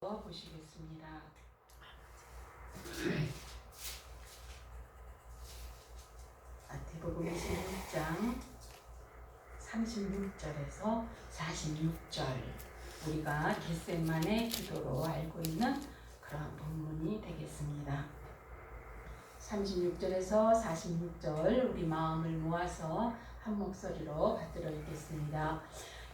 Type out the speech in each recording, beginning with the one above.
보시겠습니다. 마태복음 26장 36절에서 46절, 우리가 겟세마네 기도로 알고 있는 그런 본문이 되겠습니다. 36절에서 46절 우리 마음을 모아서 한 목소리로 받들어 읽겠습니다.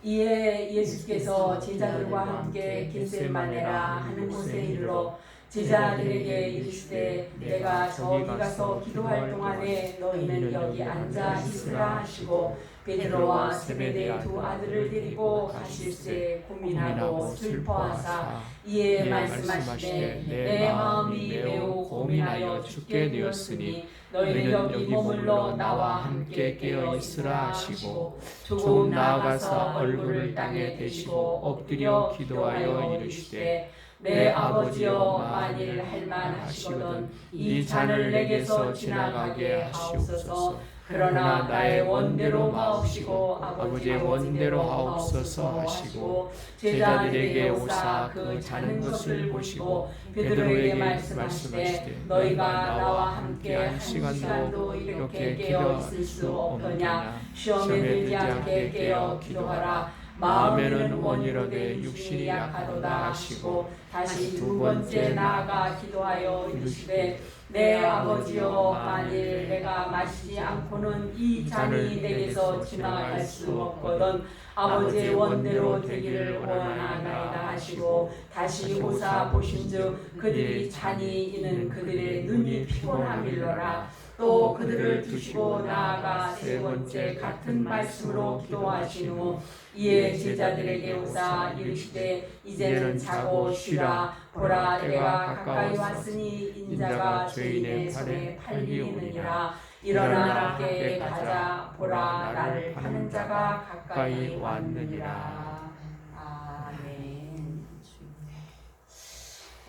이에 예수께서 제자들과 함께 겟세마네라 하는 곳에 이르러 제자들에게 이르시되 내가 저기 가서 기도할 동안에 너희는 여기 앉아 있으라 하시고 베드로와 세베대의 두 아들을 데리고 가실새 고민하고 슬퍼하사 이에 말씀하시되 내 마음이 매우 고민하여 죽게 되었으니 너희는 여기 머물러 나와 함께 깨어 있으라 하시고 조금 나아가서 얼굴을 땅에 대시고 엎드려 기도하여 이르시되 내 아버지여, 만일 할만하시거든 이 잔을 내게서 지나가게 하옵소서. 그러나 나의 원대로 마옵시고 아버지의 원대로 하옵소서 하시고 제자들에게 오사 그 자는 것을 보시고 베드로에게 말씀하시되 너희가 나와 함께 한 시간도 이렇게 깨어 있을 수 없느냐. 시험에 들지 않게 깨어 기도하라. 마음에는 원이로되 육신이 약하도다 하시고 다시 두 번째 나아가 기도하여 이르시되 내 아버지여, 만일 내가 마시지 않고는 이 잔이 내게서 지나갈 수 없거든 아버지의 원대로 되기를 원하나이다 하시고 다시 오사 보신즉 그들이 잔이 있는 그들의 눈이 피곤함일러라. 또 그들을 두시고 나아가 세 번째 같은 말씀으로 기도하신 후 이에 제자들에게 오사 이르시되 이제는 자고 쉬라. 보라, 때가 가까이 왔으니 인자가 죄인의 손에 팔리느니라. 일어나 함께 가자. 보라, 나를 파는 자가 가까이 왔느니라. 아멘.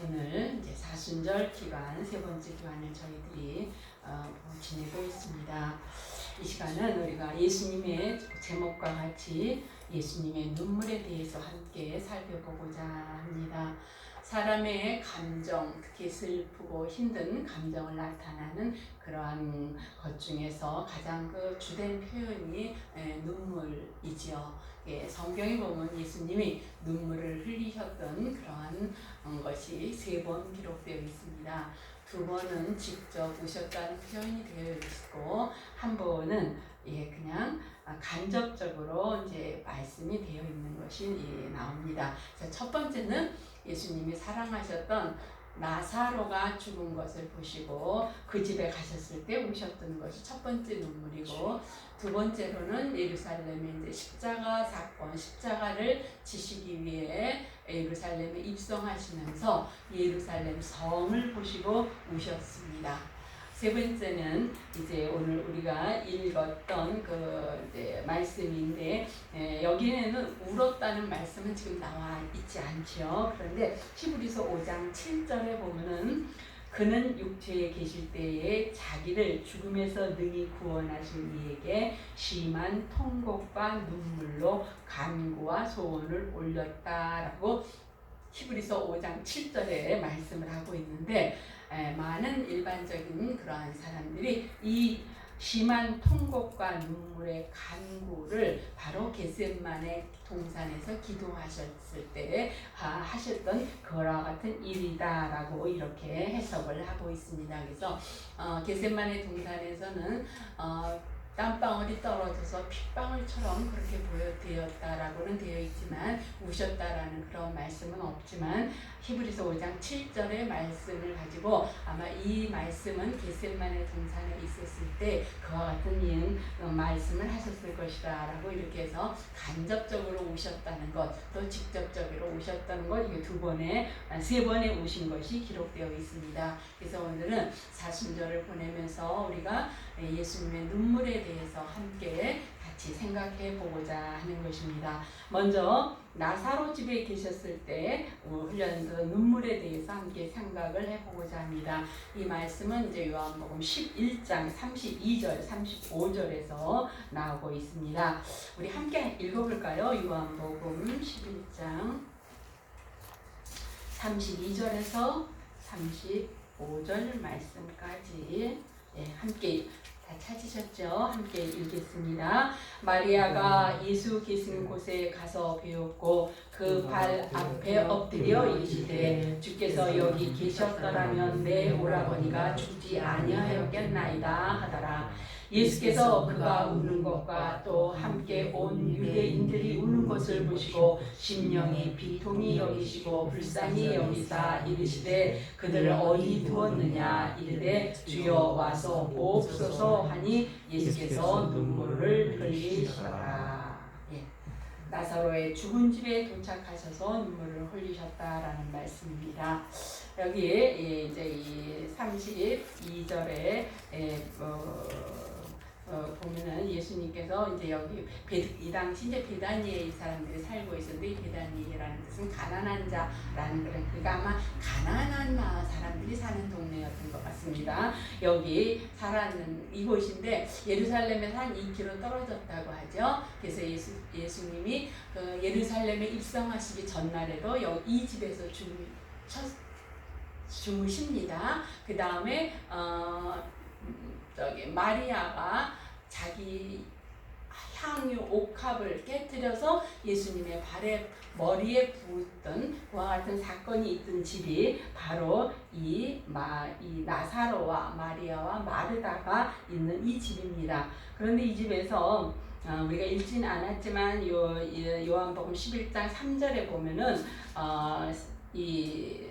오늘 이제 사순절 기간, 세 번째 기간을 저희들이 지내고 있습니다. 이 시간은 우리가 예수님의 제목과 같이 예수님의 눈물에 대해서 함께 살펴보고자 합니다. 사람의 감정, 특히 슬프고 힘든 감정을 나타나는 그러한 것 중에서 가장 주된 표현이 눈물이지요. 성경에 보면 예수님이 눈물을 흘리셨던 그러한 것이 3번 기록되어 있습니다. 2번은 직접 우셨다는 표현이 되어 있고, 한 번은 그냥 간접적으로 이제 말씀이 되어 있는 것이 나옵니다. 자, 첫 번째는 예수님이 사랑하셨던 나사로가 죽은 것을 보시고 그 집에 가셨을 때 우셨던 것이 첫 번째 눈물이고, 두 번째로는 예루살렘의 이제 십자가 사건, 십자가를 지시기 위해 예루살렘에 입성하시면서 예루살렘 성을 보시고 우셨습니다. 세 번째는 이제 오늘 우리가 읽었던 그 이제 말씀인데, 여기에는 울었다는 말씀은 지금 나와 있지 않죠. 그런데 히브리서 5장 7절에 보면은 그는 육체에 계실 때에 자기를 죽음에서 능히 구원하신 이에게 심한 통곡과 눈물로 간구와 소원을 올렸다라고 히브리서 5장 7절에 말씀을 하고 있는데, 많은 일반적인 그러한 사람들이 이 심한 통곡과 눈물의 간구를 바로 겟세마네 동산에서 기도하셨을 때 하셨던 그와 같은 일이다라고 이렇게 해석을 하고 있습니다. 그래서 겟세마네 동산에서는 땀방울이 떨어져서 핏방울처럼 그렇게 보여되었다라고는 되어 있지만 우셨다라는 그런 말씀은 없지만 히브리서 5장 7절의 말씀을 가지고 아마 이 말씀은 겟세마네 동산에 있었을 때 그와 같은 말씀을 하셨을 것이다 라고 이렇게 해서 간접적으로 우셨다는 것, 또 직접적으로 우셨다는 것, 이게 세 번에 우신 것이 기록되어 있습니다. 그래서 오늘은 사순절을 보내면서 우리가 예수님의 눈물에 대해서 함께 같이 생각해 보고자 하는 것입니다. 먼저 나사로 집에 계셨을 때 흘렸던 그 눈물에 대해서 함께 생각을 해보고자 합니다. 이 말씀은 이제 요한복음 11장 32절, 35절에서 나오고 있습니다. 우리 함께 읽어볼까요? 요한복음 11장 32절에서 35절 말씀까지 함께 다 찾으셨죠? 함께 읽겠습니다. 마리아가 예수 계신 곳에 가서 배웠고 그 발 앞에 엎드려 이르시되 주께서 여기 계셨더라면 내 오라버니가 죽지 아니하였겠나이다 하더라. 예수께서 그가 우는 것과 또 함께 온 유대인들이 우는 것을 보시고 심령이 비통히 여기시고 불쌍히 여기사 이르시되 그들을 어디 두었느냐 이르되 주여 와서 보옵소서 하니 예수께서 눈물을 흘리시더라. 나사로의 죽은 집에 도착하셔서 눈물을 흘리셨다라는 말씀입니다. 여기 이제 이 32절에 보면은 예수님께서 이제 여기 이 당시 이제 베다니에 이 사람들이 살고 있었는데, 이 베다니라는 뜻은 가난한 자라는 그런, 그러니까 아마 가난한 사람들이 사는 동네였던 것 같습니다. 여기 살았는 이곳인데 예루살렘에서 한 2km 떨어졌다고 하죠. 그래서 예수님이 그 예루살렘에 입성하시기 전날에도 이 집에서 주무십니다. 그 다음에 마리아가 자기 향유 옥합을 깨뜨려서 예수님의 머리에 부었던 그와 같은 사건이 있던 집이 바로 이 나사로와 마리아와 마르다가 있는 이 집입니다. 그런데 이 집에서 우리가 읽지는 않았지만 요한복음 11장 3절에 보면은 이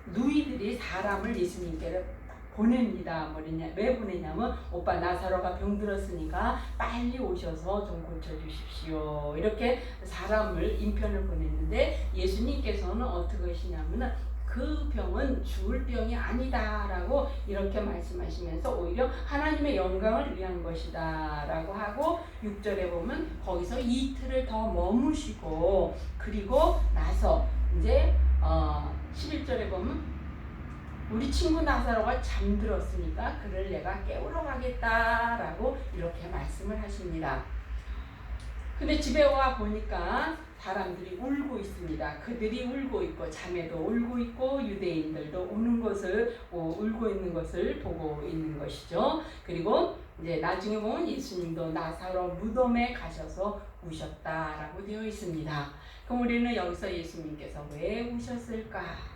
누이들이 사람을 예수님께로 보냅니다. 왜 보내냐면 오빠 나사로가 병들었으니까 빨리 오셔서 좀 고쳐주십시오. 이렇게 사람을 인편을 보냈는데 예수님께서는 어떻게 하시냐면 그 병은 죽을 병이 아니다라고 이렇게 말씀하시면서 오히려 하나님의 영광을 위한 것이다 라고 하고 6절에 보면 거기서 이틀을 더 머무시고 그리고 나서 이제 11절에 보면 우리 친구 나사로가 잠들었으니까 그를 내가 깨우러 가겠다라고 이렇게 말씀을 하십니다. 근데 집에 와 보니까 사람들이 울고 있습니다. 그들이 울고 있고 자매도 울고 있고 유대인들도 울고 있는 것을 보고 있는 것이죠. 그리고 이제 나중에 보면 예수님도 나사로 무덤에 가셔서 우셨다라고 되어 있습니다. 그럼 우리는 여기서 예수님께서 왜 우셨을까?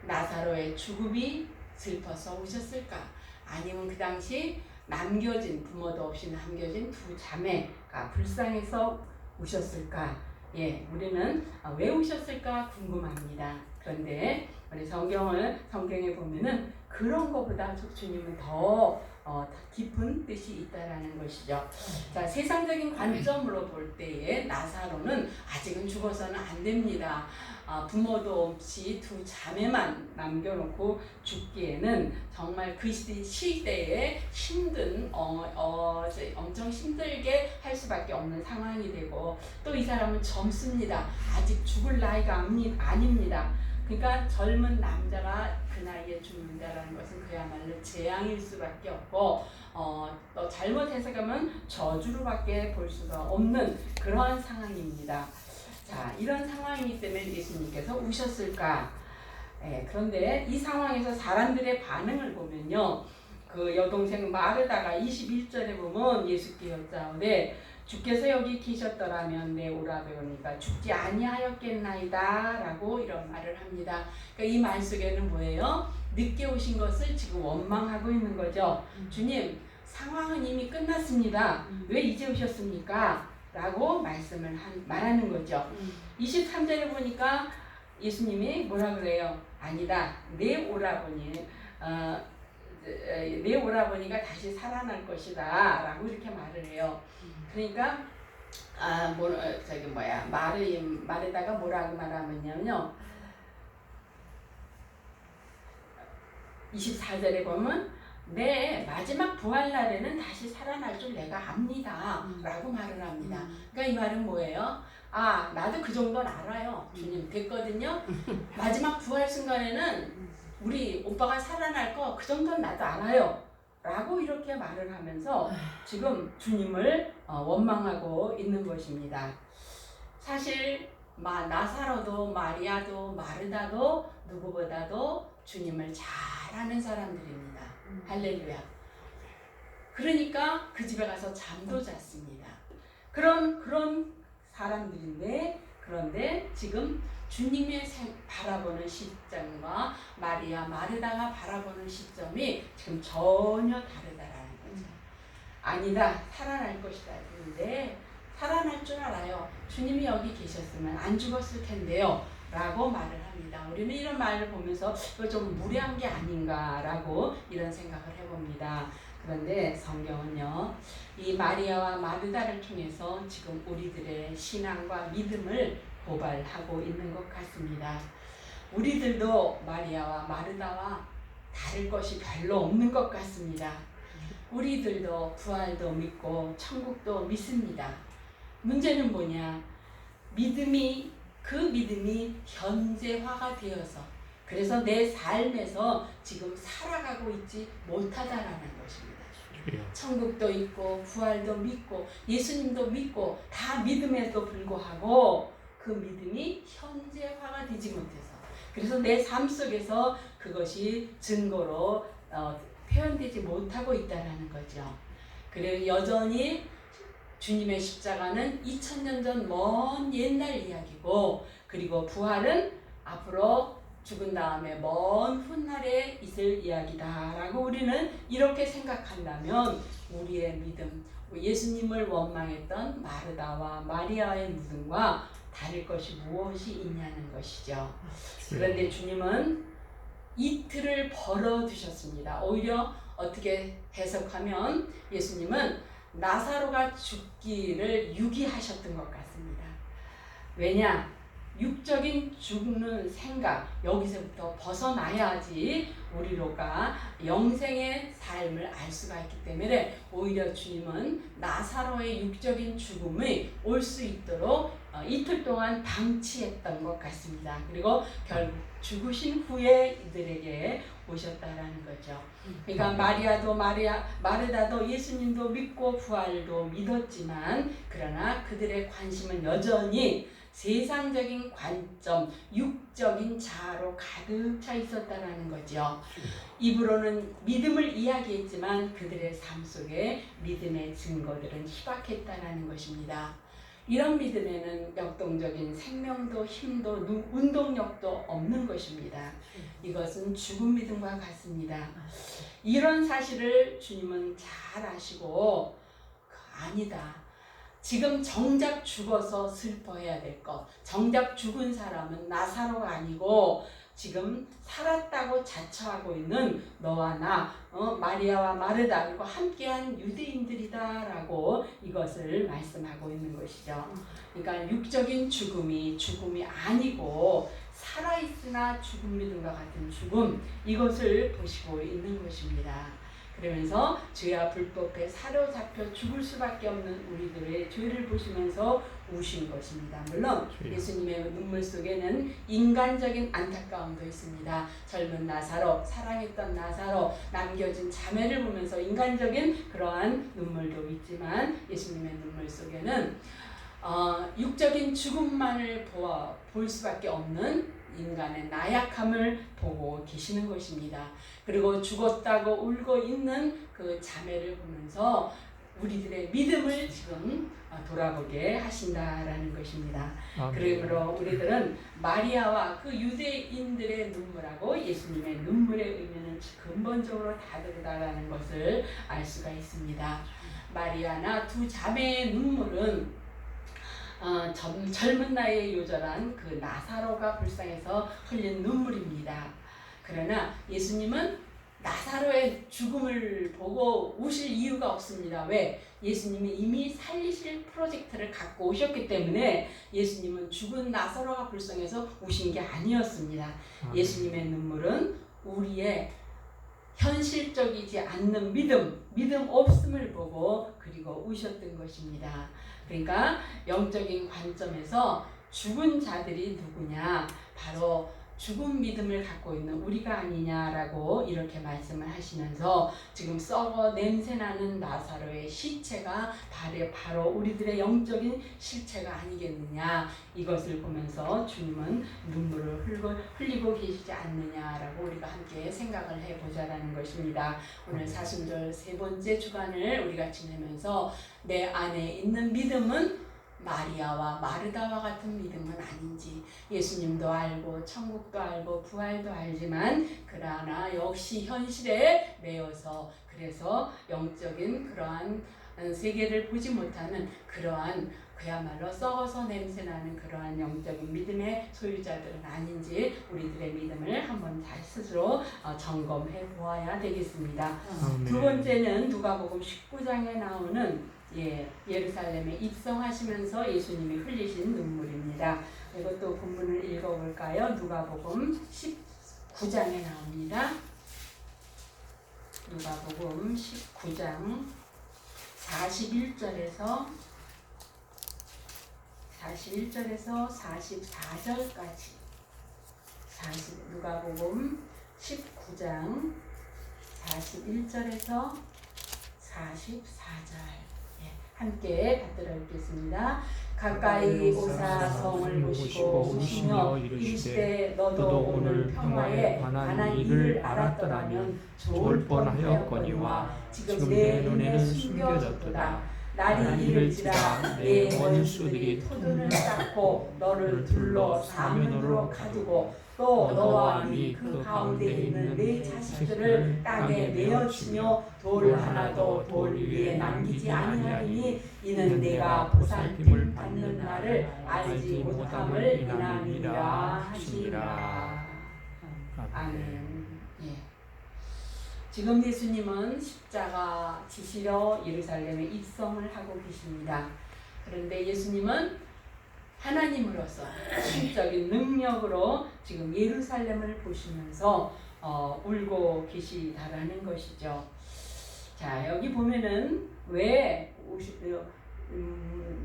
나사로의 죽음이 슬퍼서 우셨을까? 아니면 그 당시 부모도 없이 남겨진 두 자매가 불쌍해서 우셨을까? 우리는 왜 우셨을까 궁금합니다. 그런데 우리 성경에 보면은 그런 것보다 주님은 더 깊은 뜻이 있다라는 것이죠. 자, 세상적인 관점으로 볼 때에 나사로는 아직은 죽어서는 안 됩니다. 부모도 없이 두 자매만 남겨놓고 죽기에는 정말 그 시대에 힘든 엄청 힘들게 할 수밖에 없는 상황이 되고 또 이 사람은 젊습니다. 아직 죽을 나이가 아닙니다. 그러니까 젊은 남자가 그 나이에 죽는다라는 것은 그야말로 재앙일 수밖에 없고 또 잘못 해석하면 저주로밖에 볼 수가 없는 그러한 상황입니다. 자, 이런 상황이기 때문에 예수님께서 우셨을까? 그런데 이 상황에서 사람들의 반응을 보면요, 그 여동생 마르다가 21절에 보면 예수께 여짜오되 주께서 여기 계셨더라면 내 오라버니가 죽지 아니하였겠나이다 라고 이런 말을 합니다. 그러니까 이 말 속에는 뭐예요? 늦게 오신 것을 지금 원망하고 있는 거죠. 주님, 상황은 이미 끝났습니다. 왜 이제 오셨습니까? 라고 말하는 거죠. 23절에 보니까 예수님이 뭐라 그래요? 아니다. 내 오라버니가 다시 살아날 것이다 라고 이렇게 말을 해요. 그러니까 마르다가 뭐라고 말하면요, 24절에 보면 내 마지막 부활날에는 다시 살아날 줄 내가 압니다 라고 말을 합니다. 그러니까 이 말은 뭐예요? 나도 그 정도는 알아요. 주님 됐거든요. 마지막 부활 순간에는 우리 오빠가 살아날 거 그 정도는 나도 알아요 라고 이렇게 말을 하면서 지금 주님을 원망하고 있는 것입니다. 사실 나사로도 마리아도 마르다도 누구보다도 주님을 잘 아는 사람들입니다. 할렐루야. 그러니까 그 집에 가서 잠도 잤습니다. 그런 사람들인데, 그런데 지금 주님의 바라보는 시점과 마리아 마르다가 바라보는 시점이 지금 전혀 다르다라는 거죠. 아니다, 살아날 것이다. 그런데 살아날 줄 알아요. 주님이 여기 계셨으면 안 죽었을 텐데요 라고 말을 합니다. 우리는 이런 말을 보면서 이거 좀 무례한 게 아닌가라고 이런 생각을 해봅니다. 그런데 성경은요, 이 마리아와 마르다를 통해서 지금 우리들의 신앙과 믿음을 고발하고 있는 것 같습니다. 우리들도 마리아와 마르다와 다를 것이 별로 없는 것 같습니다. 우리들도 부활도 믿고 천국도 믿습니다. 문제는 뭐냐? 그 믿음이 현재화가 되어서, 그래서 내 삶에서 지금 살아가고 있지 못하다라는 것입니다. 천국도 있고 부활도 믿고 예수님도 믿고 다 믿음에도 불구하고 그 믿음이 현재화가 되지 못해서, 그래서 내 삶 속에서 그것이 증거로 표현되지 못하고 있다는 거죠. 그리고 여전히 주님의 십자가는 2000년 전 먼 옛날 이야기고, 그리고 부활은 앞으로 죽은 다음에 먼 훗날에 있을 이야기다라고 우리는 이렇게 생각한다면, 우리의 믿음, 예수님을 원망했던 마르다와 마리아의 믿음과 다를 것이 무엇이 있냐는 것이죠. 그런데 주님은 이틀을 벌어두셨습니다. 오히려 어떻게 해석하면 예수님은 나사로가 죽기를 유기하셨던 것 같습니다. 왜냐? 육적인 죽는 생각, 여기서부터 벗어나야지 우리로가 영생의 삶을 알 수가 있기 때문에 오히려 주님은 나사로의 육적인 죽음이 올 수 있도록 이틀 동안 방치했던 것 같습니다. 그리고 결국 죽으신 후에 이들에게 오셨다라는 거죠. 그러니까 마르다도 예수님도 믿고 부활도 믿었지만, 그러나 그들의 관심은 여전히 세상적인 관점, 육적인 자아로 가득 차 있었다라는 거죠. 입으로는 믿음을 이야기했지만 그들의 삶 속에 믿음의 증거들은 희박했다라는 것입니다. 이런 믿음에는 역동적인 생명도 힘도 운동력도 없는 것입니다. 이것은 죽은 믿음과 같습니다. 이런 사실을 주님은 잘 아시고, 아니다, 지금 정작 죽어서 슬퍼해야 될 것, 정작 죽은 사람은 나사로가 아니고 지금 살았다고 자처하고 있는 너와 나, 마리아와 마르다, 그리고 함께한 유대인들이다라고 이것을 말씀하고 있는 것이죠. 그러니까 육적인 죽음이 아니고 살아있으나 죽은 믿음과 같은 죽음, 이것을 보시고 있는 것입니다. 그러면서 죄와 불법에 사로잡혀 죽을 수밖에 없는 우리들의 죄를 보시면서 우신 것입니다. 물론 예수님의 눈물 속에는 인간적인 안타까움도 있습니다. 젊은 나사로, 사랑했던 나사로, 남겨진 자매를 보면서 인간적인 그러한 눈물도 있지만, 예수님의 눈물 속에는 육적인 죽음만을 볼 수밖에 없는 인간의 나약함을 보고 계시는 것입니다. 그리고 죽었다고 울고 있는 그 자매를 보면서 우리들의 믿음을 지금 돌아보게 하신다라는 것입니다. 그러므로 우리들은 마리아와 그 유대인들의 눈물하고 예수님의 눈물의 의미는 근본적으로 다르다라는 것을 알 수가 있습니다. 마리아나 두 자매의 눈물은 젊은 나이에 요절한 그 나사로가 불쌍해서 흘린 눈물입니다. 그러나 예수님은 나사로의 죽음을 보고 우실 이유가 없습니다. 왜? 예수님이 이미 살리실 프로젝트를 갖고 오셨기 때문에 예수님은 죽은 나사로가 불쌍해서 우신 게 아니었습니다. 예수님의 눈물은 우리의 현실적이지 않는 믿음 없음을 보고 그리고 우셨던 것입니다. 그러니까 영적인 관점에서 죽은 자들이 누구냐? 바로 죽은 믿음을 갖고 있는 우리가 아니냐라고 이렇게 말씀을 하시면서 지금 썩어 냄새나는 나사로의 시체가 바로 우리들의 영적인 실체가 아니겠느냐, 이것을 보면서 주님은 눈물을 흘리고 계시지 않느냐라고 우리가 함께 생각을 해보자라는 것입니다. 오늘 사순절 세 번째 주간을 우리가 지내면서 내 안에 있는 믿음은 마리아와 마르다와 같은 믿음은 아닌지, 예수님도 알고 천국도 알고 부활도 알지만 그러나 역시 현실에 매여서 그래서 영적인 그러한 세계를 보지 못하는 그러한 그야말로 썩어서 냄새나는 그러한 영적인 믿음의 소유자들은 아닌지 우리들의 믿음을 한번 잘 스스로 점검해 보아야 되겠습니다. 두 번째는 누가복음 19장에 나오는 예루살렘에 입성하시면서 예수님이 흘리신 눈물입니다. 이것도 본문을 읽어볼까요? 누가복음 19장에 나옵니다. 누가복음 19장 41절에서 44절까지 누가복음 19장 41절에서 44절 함께 받들어 읽겠습니다. 가까이 오사 성을 보시고 우시며 이르시되 너도 오늘 평화에 관한 일을 알았더라면 좋을 뻔하였거니와 지금 내 눈에는 숨겨졌도다. 날이 이를지라 내 원수들이 토둔을 쌓고 너를 둘러 사면으로 가두고 또 너와 그 가운데 있는 네 자식들을 땅에 내어치며 돌 하나도 돌 위에 남기지 아니하리니 이는 내가 보살핌을 받는 날을 알지 못함을 인함이라 하시니라. 아멘. 지금 예수님은 십자가 지시러 예루살렘에 입성을 하고 계십니다. 그런데 예수님은 하나님으로서 신적인 능력으로 지금 예루살렘을 보시면서 울고 계시다라는 것이죠. 자, 여기 보면은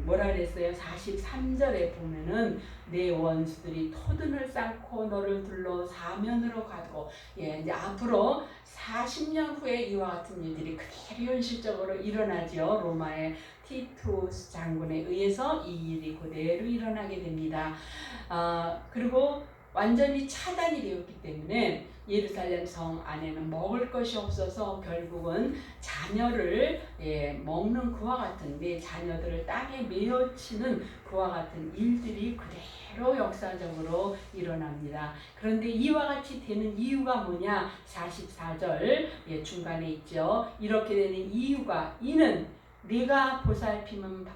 뭐라 그랬어요? 43절에 보면은 내 원수들이 토둔을 쌓고 너를 둘러 사면으로 가고, 이제 앞으로 40년 후에 이와 같은 일들이 그대로 현실적으로 일어나죠. 로마의 티투스 장군에 의해서 이 일이 그대로 일어나게 됩니다. 그리고 완전히 차단이 되었기 때문에 예루살렘 성 안에는 먹을 것이 없어서 결국은 자녀를 먹는 그와 같은, 내 자녀들을 땅에 메어치는 그와 같은 일들이 그대로 역사적으로 일어납니다. 그런데 이와 같이 되는 이유가 뭐냐? 44절 중간에 있죠. 이렇게 되는 이유가 이는 네가 보살핌을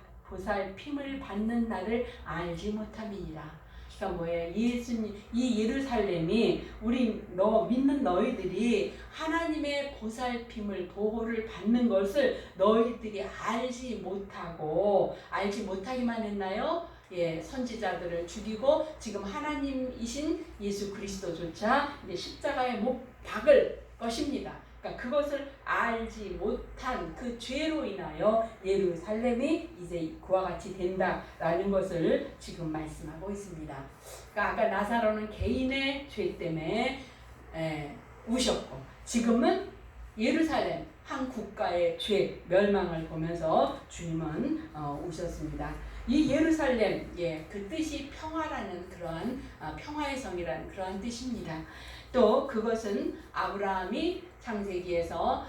받는 날을 알지 못함이니라. 그러니까 뭐예요? 이 예루살렘이 믿는 너희들이 하나님의 보살핌을 보호를 받는 것을 너희들이 알지 못하기만 했나요? 선지자들을 죽이고 지금 하나님이신 예수 그리스도조차 이제 십자가에 못 박을 것입니다. 그러니까 그것을 알지 못한 그 죄로 인하여 예루살렘이 이제 그와 같이 된다라는 것을 지금 말씀하고 있습니다. 그러니까 아까 나사로는 개인의 죄 때문에 우셨고, 지금은 예루살렘 한 국가의 죄 멸망을 보면서 주님은 우셨습니다. 이 예루살렘, 그 뜻이 평화라는 그러한 평화의 성이라는 그러한 뜻입니다. 또 그것은 아브라함이 창세기에서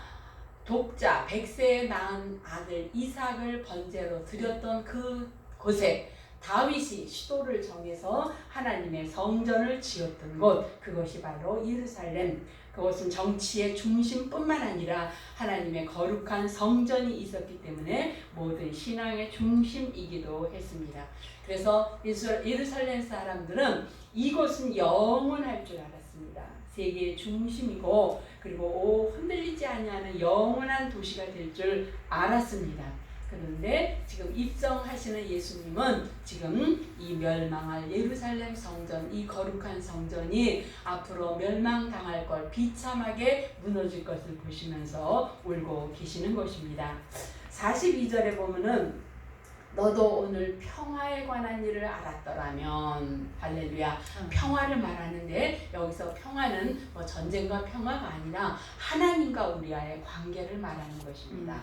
독자 100세에 낳은 아들 이삭을 번제로 드렸던 그곳에 다윗이 시도를 정해서 하나님의 성전을 지었던 곳, 그것이 바로 예루살렘. 그것은 정치의 중심뿐만 아니라 하나님의 거룩한 성전이 있었기 때문에 모든 신앙의 중심이기도 했습니다. 그래서 예루살렘 사람들은 이곳은 영원할 줄 알았습니다. 세계의 중심이고 그리고 흔들리지 아니하는 영원한 도시가 될 줄 알았습니다. 그런데 지금 입성하시는 예수님은 지금 이 멸망할 예루살렘 성전, 이 거룩한 성전이 앞으로 멸망당할 걸, 비참하게 무너질 것을 보시면서 울고 계시는 것입니다. 42절에 보면은 너도 오늘 평화에 관한 일을 알았더라면 할렐루야. 평화를 말하는데 여기서 평화는 뭐 전쟁과 평화가 아니라 하나님과 우리와의 관계를 말하는 것입니다.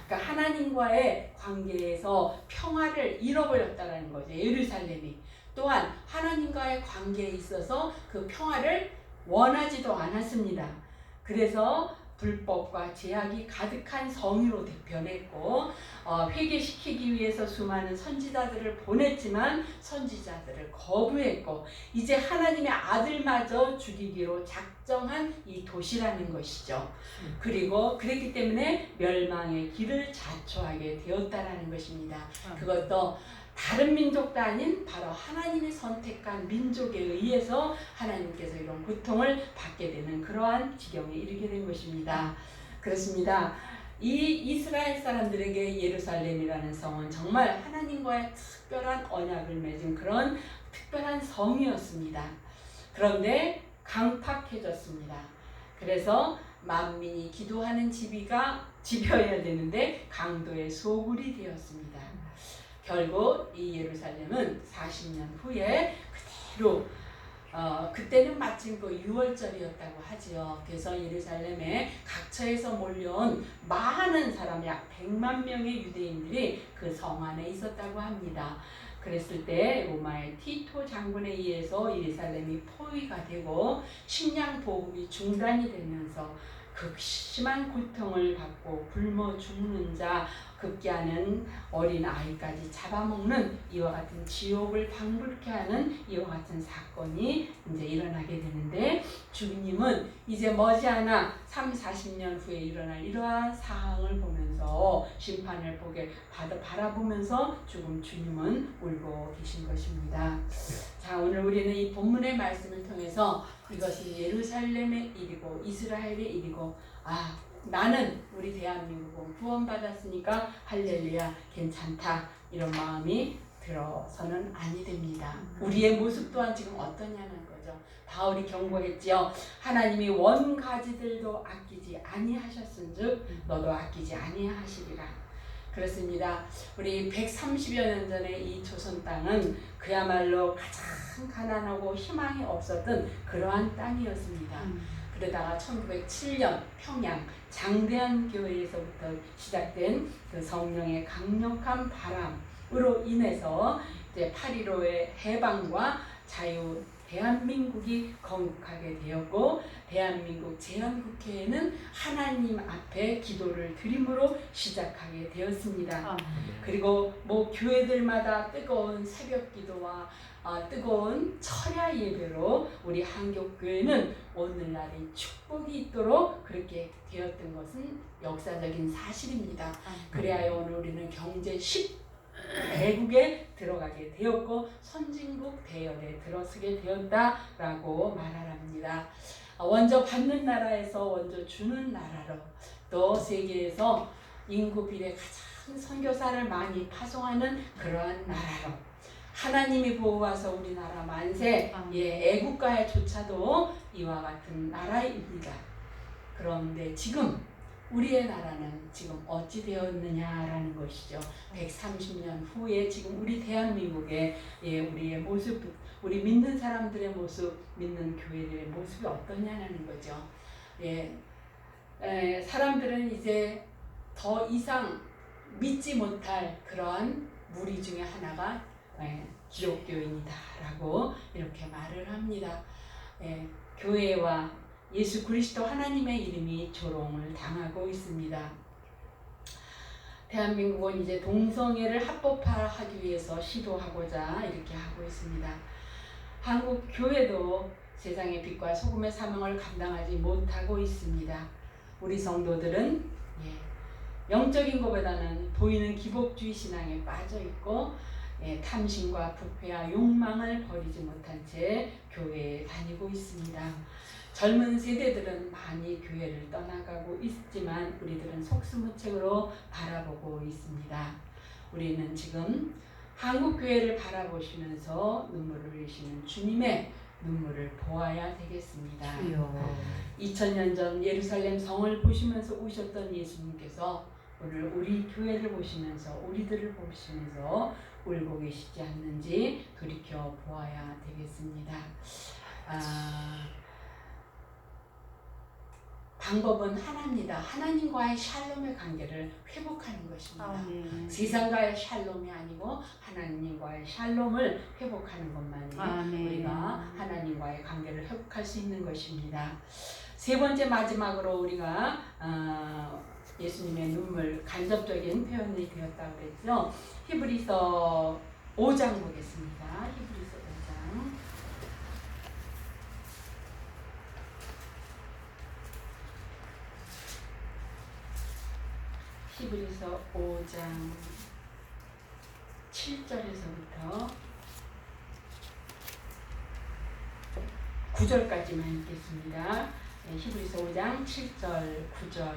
그러니까 하나님과의 관계에서 평화를 잃어버렸다는 거죠. 예루살렘이. 또한 하나님과의 관계에 있어서 그 평화를 원하지도 않았습니다. 그래서 불법과 제약이 가득한 성으로 변했고 회개시키기 위해서 수많은 선지자들을 보냈지만 선지자들을 거부했고 이제 하나님의 아들마저 죽이기로 작정한 이 도시라는 것이죠. 그리고 그랬기 때문에 멸망의 길을 자초하게 되었다라는 것입니다. 그것도 다른 민족도 아닌 바로 하나님이 선택한 민족에 의해서 하나님께서 이런 고통을 받게 되는 그러한 지경에 이르게 된 것입니다. 그렇습니다. 이 이스라엘 사람들에게 예루살렘이라는 성은 정말 하나님과의 특별한 언약을 맺은 그런 특별한 성이었습니다. 그런데 강팍해졌습니다. 그래서 만민이 기도하는 집이어야 되는데 강도의 소굴이 되었습니다. 결국 이 예루살렘은 40년 후에 그대로 그때는 마침 그 6월절이었다고 하지요. 그래서 예루살렘에 각처에서 몰려온 많은 사람, 약 100만 명의 유대인들이 그 성 안에 있었다고 합니다. 그랬을 때 로마의 티토 장군에 의해서 예루살렘이 포위가 되고 식량 보급이 중단이 되면서 극심한 고통을 받고 굶어 죽는 자, 급기야는 어린 아이까지 잡아먹는 이와 같은 지옥을 방불케 하는 이와 같은 사건이 이제 일어나게 되는데 주님은 이제 머지않아 30-40년 후에 일어날 이러한 상황을 보면서 심판을 바라보면서 죽은 주님은 울고 계신 것입니다. 자, 오늘 우리는 이 본문의 말씀을 통해서 이것이 예루살렘의 일이고 이스라엘의 일이고 나는 우리 대한민국은 구원받았으니까 할렐루야 괜찮다 이런 마음이 들어서는 아니 됩니다. 우리의 모습 또한 지금 어떠냐는 거죠. 바울이 경고했지요. 하나님이 원가지들도 아끼지 아니하셨은즉 너도 아끼지 아니하시리라. 그렇습니다. 우리 130여 년 전에 이 조선 땅은 그야말로 가장 가난하고 희망이 없었던 그러한 땅이었습니다. 그러다가 1907년 평양 장대한 교회에서부터 시작된 그 성령의 강력한 바람으로 인해서 이제 8.15의 해방과 자유 대한민국이 건국하게 되었고 대한민국 제헌국회에는 하나님 앞에 기도를 드림으로 시작하게 되었습니다. 그리고 뭐 교회들마다 뜨거운 새벽기도와 뜨거운 철야 예배로 우리 한국교회는 오늘날의 축복이 있도록 그렇게 되었던 것은 역사적인 사실입니다. 그래야 오늘 우리는 경제 10대국에 들어가게 되었고 선진국 대열에 들어서게 되었다라고 말합니다. 먼저 받는 나라에서 먼저 주는 나라로 또 세계에서 인구 비례 가장 선교사를 많이 파송하는 그러한 나라로 하나님이 보호하사 우리나라 만세 애국가에조차도 이와 같은 나라입니다. 그런데 지금 우리의 나라는 지금 어찌 되었느냐라는 것이죠. 130년 후에 지금 우리 대한민국의 우리의 모습, 우리 믿는 사람들의 모습, 믿는 교회들의 모습이 어떠냐는 거죠. 사람들은 이제 더 이상 믿지 못할 그러한 무리 중에 하나가 기독교인이다라고 이렇게 말을 합니다. 교회와 예수 그리스도 하나님의 이름이 조롱을 당하고 있습니다. 대한민국은 이제 동성애를 합법화하기 위해서 시도하고자 이렇게 하고 있습니다. 한국 교회도 세상의 빛과 소금의 사명을 감당하지 못하고 있습니다. 우리 성도들은 영적인 것보다는 보이는 기복주의 신앙에 빠져 있고 탐심과 부패와 욕망을 버리지 못한 채 교회에 다니고 있습니다. 젊은 세대들은 많이 교회를 떠나가고 있지만 우리들은 속수무책으로 바라보고 있습니다. 우리는 지금 한국 교회를 바라보시면서 눈물을 흘리시는 주님의 눈물을 보아야 되겠습니다. 2000년 전 예루살렘 성을 보시면서 우셨던 예수님께서 우리 교회를 보시면서 우리들을 보시면서 울고 계시지 않는지 돌이켜 보아야 되겠습니다. 방법은 하나입니다. 하나님과의 샬롬의 관계를 회복하는 것입니다. 세상과의 샬롬이 아니고 하나님과의 샬롬을 회복하는 것만이 우리가 하나님과의 관계를 회복할 수 있는 것입니다. 세 번째 마지막으로 우리가 예수님의 눈물 간접적인 표현이 되었다고 그랬죠. 히브리서 5장 보겠습니다. 히브리서 5장. 히브리서 5장 7절에서부터 9절까지만 읽겠습니다. 히브리서 5장 7절, 9절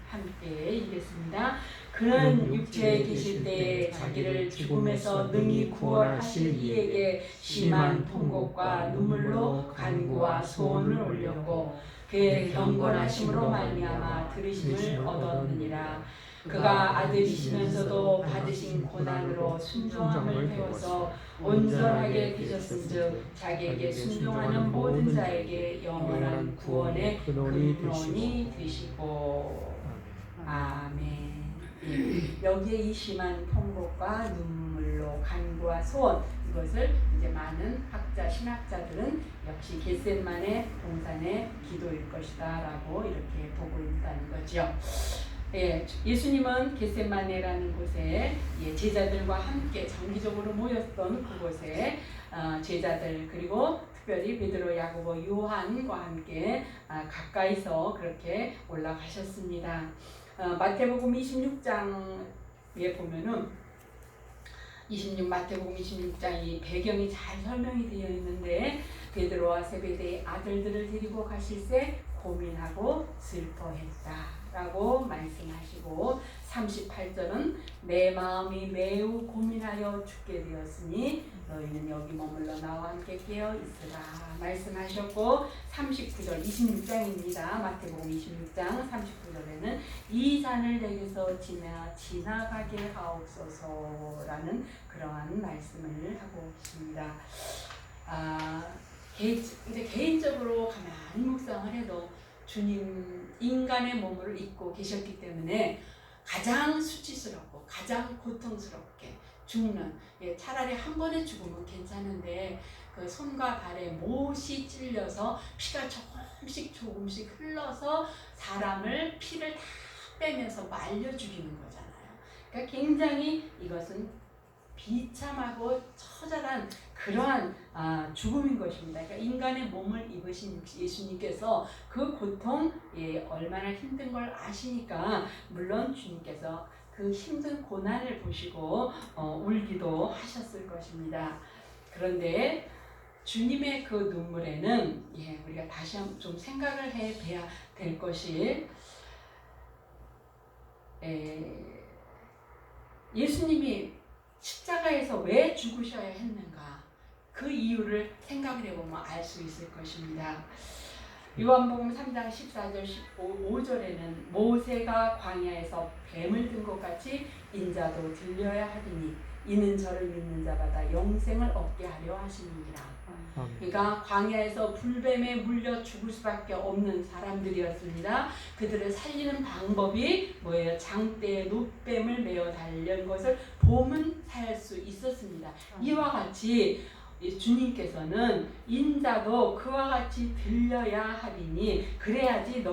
함께 읽겠습니다. 그는 육체에 계실 때 자기를 죽음에서 능히 구원하실 이에게 심한 통곡과 눈물로 간구와 소원을 올렸고 그의 경건하심으로 말미암아 들으심을 얻었느니라. 그가 아들이시면서도 받으신 고난으로 순종함을 배워서 온전하게 되셨은즉 자기에게 순종하는 모든 자에게 영원한 구원의 근원이 되시고. 아멘. 여기에 이 심한 통곡과 눈물로 간구와 소원, 이것을 이제 많은 신학자들은 역시 겟셋마네 동산의 기도일 것이다 라고 이렇게 보고 있다는 거죠. 예수님은 겟셋마네라는 곳에 제자들과 함께 장기적으로 모였던 그곳에 제자들 그리고 특별히 베드로, 야고보, 요한과 함께 가까이서 그렇게 올라가셨습니다. 마태복음 26장에 보면은 마태복음 26장이 배경이 잘 설명이 되어 있는데 베드로와 세베대의 아들들을 데리고 가실새 고민하고 슬퍼했다라고 말씀하시고 38절은 내 마음이 매우 고민하여 죽게 되었으니 너희는 여기 머물러 나와 함께 깨어 있으라 말씀하셨고 39절 26장입니다. 마태복음 26장 39절에는 이 산을 내게서 지나가게 하옵소서라는 그러한 말씀을 하고 있습니다. 이제 개인적으로 가만히 묵상을 해도 주님 인간의 몸을 입고 계셨기 때문에 가장 수치스럽고 가장 고통스럽게 죽는, 차라리 한 번에 죽으면 괜찮은데 그 손과 발에 못이 찔려서 피가 조금씩 흘러서 사람을 피를 다 빼면서 말려 죽이는 거잖아요. 그러니까 굉장히 이것은 비참하고 처절한 그러한 죽음인 것입니다. 그러니까 인간의 몸을 입으신 예수님께서 그 고통 얼마나 힘든 걸 아시니까 물론 주님께서 그 힘든 고난을 보시고 울기도 하셨을 것입니다. 그런데 주님의 그 눈물에는 우리가 다시 한번 좀 생각을 해봐야 될 것이 예수님이 십자가에서 왜 죽으셔야 했는가 그 이유를 생각을 해보면 알 수 있을 것입니다. 요한복음 3장 14절 15절에는 모세가 광야에서 뱀을 든 것 같이 인자도 들려야 하리니 이는 저를 믿는 자마다 영생을 얻게 하려 하시니라. 그러니까 광야에서 불뱀에 물려 죽을 수밖에 없는 사람들이었습니다. 그들을 살리는 방법이 뭐예요? 장대에 놋뱀을 메어 달린 것을 보면 살 수 있었습니다. 이와 같이 주님께서는 인자도 그와 같이 들려야 하리니 그래야지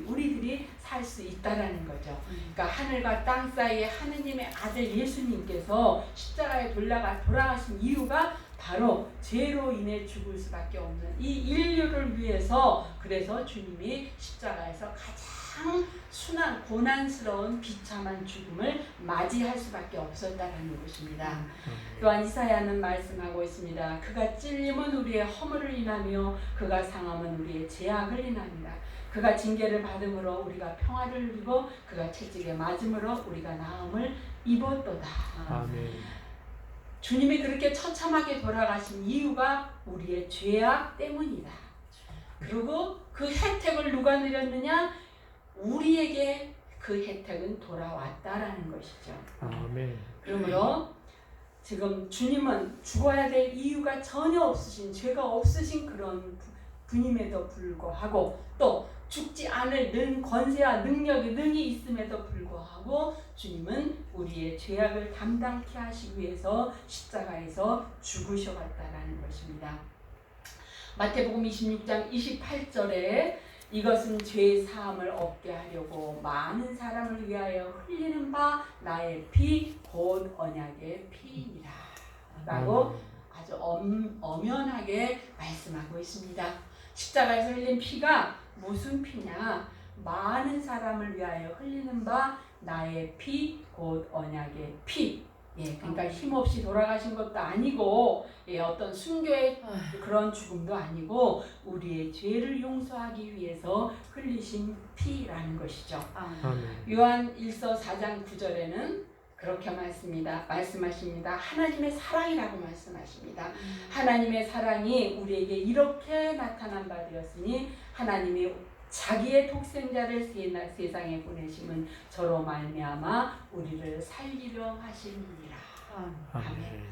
우리들이 살 수 있다라는 거죠. 그러니까 하늘과 땅 사이에 하느님의 아들 예수님께서 십자가에 돌아가신 이유가 바로 죄로 인해 죽을 수밖에 없는 이 인류를 위해서, 그래서 주님이 십자가에서 가장 순한 고난스러운 비참한 죽음을 맞이할 수밖에 없었다라는 것입니다. 또한 이사야는 말씀하고 있습니다. 그가 찔림은 우리의 허물을 인하며 그가 상함은 우리의 죄악을 인합니다. 그가 징계를 받음으로 우리가 평화를 누리고 그가 채찍에 맞음으로 우리가 나음을 입었도다. 아멘. 주님이 그렇게 처참하게 돌아가신 이유가 우리의 죄악 때문이다. 그리고 그 혜택을 누가 누렸느냐? 우리에게 그 혜택은 돌아왔다라는 것이죠. 아멘. 그러므로 지금 주님은 죽어야 될 이유가 전혀 없으신, 죄가 없으신 그런 분임에도 불구하고, 또 죽지 않을 권세와 능력이 능히 있음에도 불구하고 주님은 우리의 죄악을 담당케 하시기 위해서 십자가에서 죽으셔갔다라는 것입니다. 마태복음 26장 28절에 이것은 죄 사함을 얻게 하려고 많은 사람을 위하여 흘리는 바 나의 피 곧 언약의 피이니라 라고 아주 엄연하게 말씀하고 있습니다. 십자가에서 흘린 피가 무슨 피냐? 많은 사람을 위하여 흘리는 바 나의 피 곧 언약의 피. 그러니까 힘없이 돌아가신 것도 아니고 어떤 순교의 그런 죽음도 아니고 우리의 죄를 용서하기 위해서 흘리신 피라는 것이죠. 요한 1서 4장 9절에는 그렇게 말씀하십니다. 하나님의 사랑이라고 말씀하십니다. 하나님의 사랑이 우리에게 이렇게 나타난 바 되었으니 하나님이 자기의 독생자를 세상에 보내심은 저로 말미암아 우리를 살리려 하심이니라. 아멘.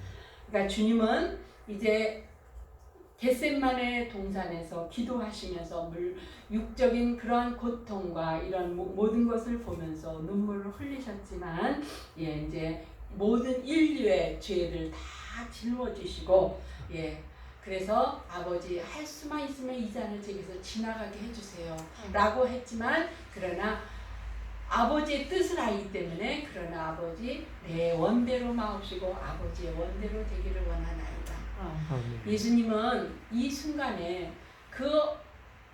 그러니까 주님은 이제 겟셋마네 동산에서 기도하시면서 육적인 그러한 고통과 이런 모든 것을 보면서 눈물을 흘리셨지만 이제 모든 인류의 죄를 다 짊어지시고 그래서 아버지 할 수만 있으면 이 잔을 제게서 지나가게 해주세요 라고 했지만 그러나 아버지의 뜻을 알기 때문에 그러나 아버지 내 원대로 마옵시고 아버지의 원대로 되기를 원하나이다. 예수님은 이 순간에 그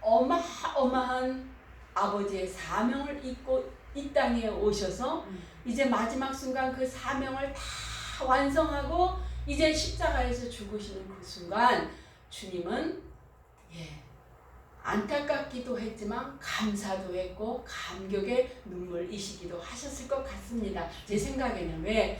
어마어마한 아버지의 사명을 잊고 이 땅에 오셔서 이제 마지막 순간 그 사명을 다 완성하고 이제 십자가에서 죽으시는 그 순간 주님은 안타깝기도 했지만 감사도 했고 감격의 눈물이시기도 하셨을 것 같습니다. 제 생각에는 왜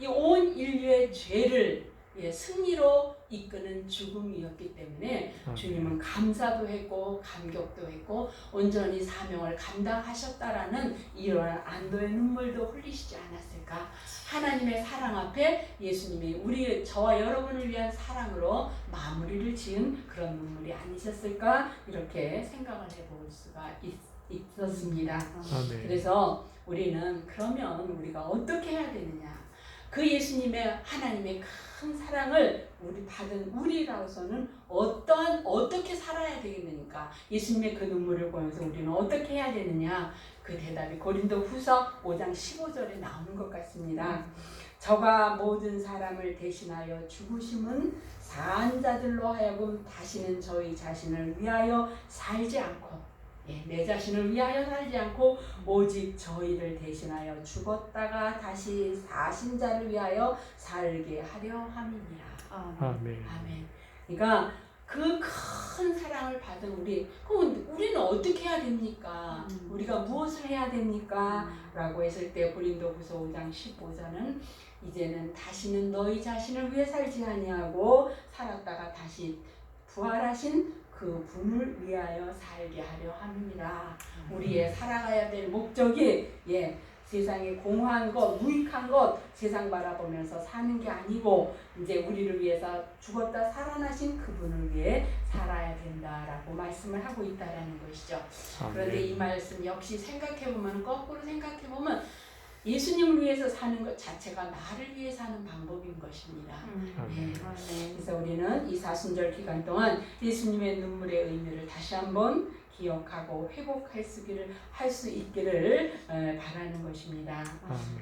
이 온 인류의 죄를 승리로 이끄는 죽음이었기 때문에 주님은 감사도 했고 감격도 했고 온전히 사명을 감당하셨다라는 이런 안도의 눈물도 흘리시지 않았을까. 하나님의 사랑 앞에 예수님이 저와 여러분을 위한 사랑으로 마무리를 지은 그런 눈물이 아니셨을까 이렇게 생각을 해볼 수가 있었습니다. 그래서 우리는 그러면 우리가 어떻게 해야 되느냐. 그 예수님의 하나님의 큰 사랑을 받은 우리라서는 어떻게 살아야 되겠습니까? 예수님의 그 눈물을 보면서 우리는 어떻게 해야 되느냐? 그 대답이 고린도후서 5장 15절에 나오는 것 같습니다. 저가 모든 사람을 대신하여 죽으심은 사한 자들로 하여금 다시는 저희 자신을 위하여 살지 않고 내 자신을 위하여 살지 않고 오직 저희를 대신하여 죽었다가 다시 사신 자를 위하여 살게 하려 함이니라. 아멘. 아멘. 그러니까 그 큰 사랑을 받은 그럼 우리는 어떻게 해야 됩니까? 우리가 무엇을 해야 됩니까? 라고 했을 때 고린도후서 5장 15절은 이제는 다시는 너희 자신을 위해 살지 아니하고 살았다가 다시 부활하신 그 분을 위하여 살게 하려 함이라. 우리의 살아가야 될 목적이 세상에 공허한 것, 무익한 것, 세상 바라보면서 사는 게 아니고 이제 우리를 위해서 죽었다 살아나신 그분을 위해 살아야 된다라고 말씀을 하고 있다라는 것이죠. 그런데 이 말씀 역시 생각해보면 거꾸로 생각해보면 예수님을 위해서 사는 것 자체가 나를 위해 사는 방법인 것입니다. 그래서 우리는 이 사순절 기간 동안 예수님의 눈물의 의미를 다시 한번 기억하고 회복할 수 있기를 바라는 것입니다.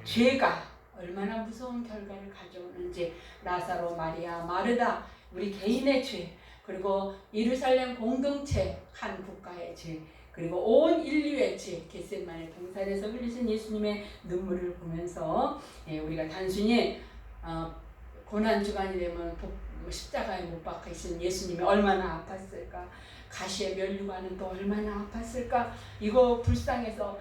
죄가 얼마나 무서운 결과를 가져오는지 라사로, 마리아, 마르다 우리 개인의 죄 그리고 예루살렘 공동체 한 국가의 죄 그리고 온 인류의 죄, 겟셋마네 동산에서 흘리신 예수님의 눈물을 보면서 우리가 단순히 고난주간이 되면 십자가에 못 박히신 예수님이 얼마나 아팠을까, 가시에 면류관은 또 얼마나 아팠을까, 이거 불쌍해서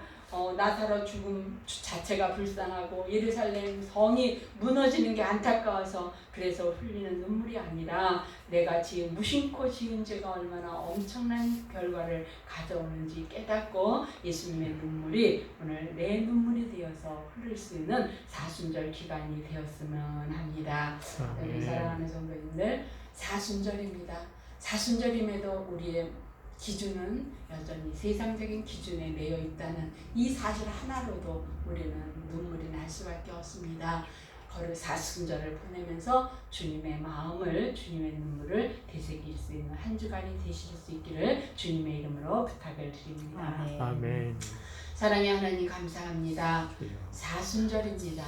나사로 죽음 자체가 불쌍하고 예루살렘 성이 무너지는 게 안타까워서 그래서 흘리는 눈물이 아니라 내가 무심코 지은 죄가 얼마나 엄청난 결과를 가져오는지 깨닫고 예수님의 눈물이 오늘 내 눈물이 되어서 흐를 수 있는 사순절 기간이 되었으면 합니다. 우리 사랑하는 성도님들, 사순절입니다. 사순절임에도 우리의 기준은 여전히 세상적인 기준에 매여 있다는 이 사실 하나로도 우리는 눈물이 날 수밖에 없습니다. 거를 사순절을 보내면서 주님의 마음을, 주님의 눈물을 되새길 수 있는 한 주간이 되실 수 있기를 주님의 이름으로 부탁을 드립니다. 아멘. 사랑의 하나님 감사합니다. 사순절입니다.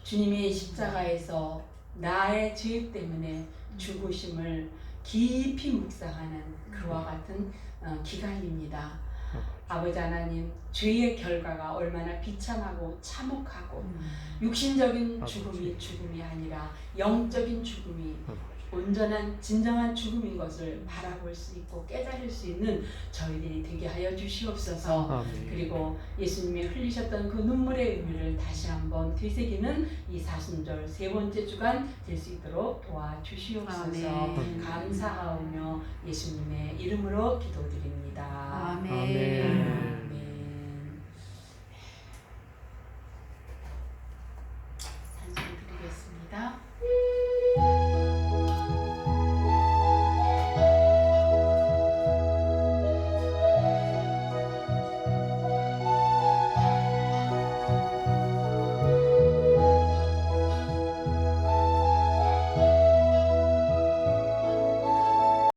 주님이 십자가에서 나의 죄 때문에 죽으심을 깊이 묵상하는 그와 같은 기간입니다. 아버지 하나님, 죄의 결과가 얼마나 비참하고 참혹하고 육신적인 죽음이 아니라 영적인 죽음이 온전한 진정한 죽음인 것을 바라볼 수 있고 깨달을 수 있는 저희들이 되게 하여 주시옵소서. 그리고 예수님이 흘리셨던 그 눈물의 의미를 다시 한번 되새기는 이 사순절 세 번째 주간 될 수 있도록 도와주시옵소서. 감사하오며 예수님의 이름으로 기도드립니다. 아멘.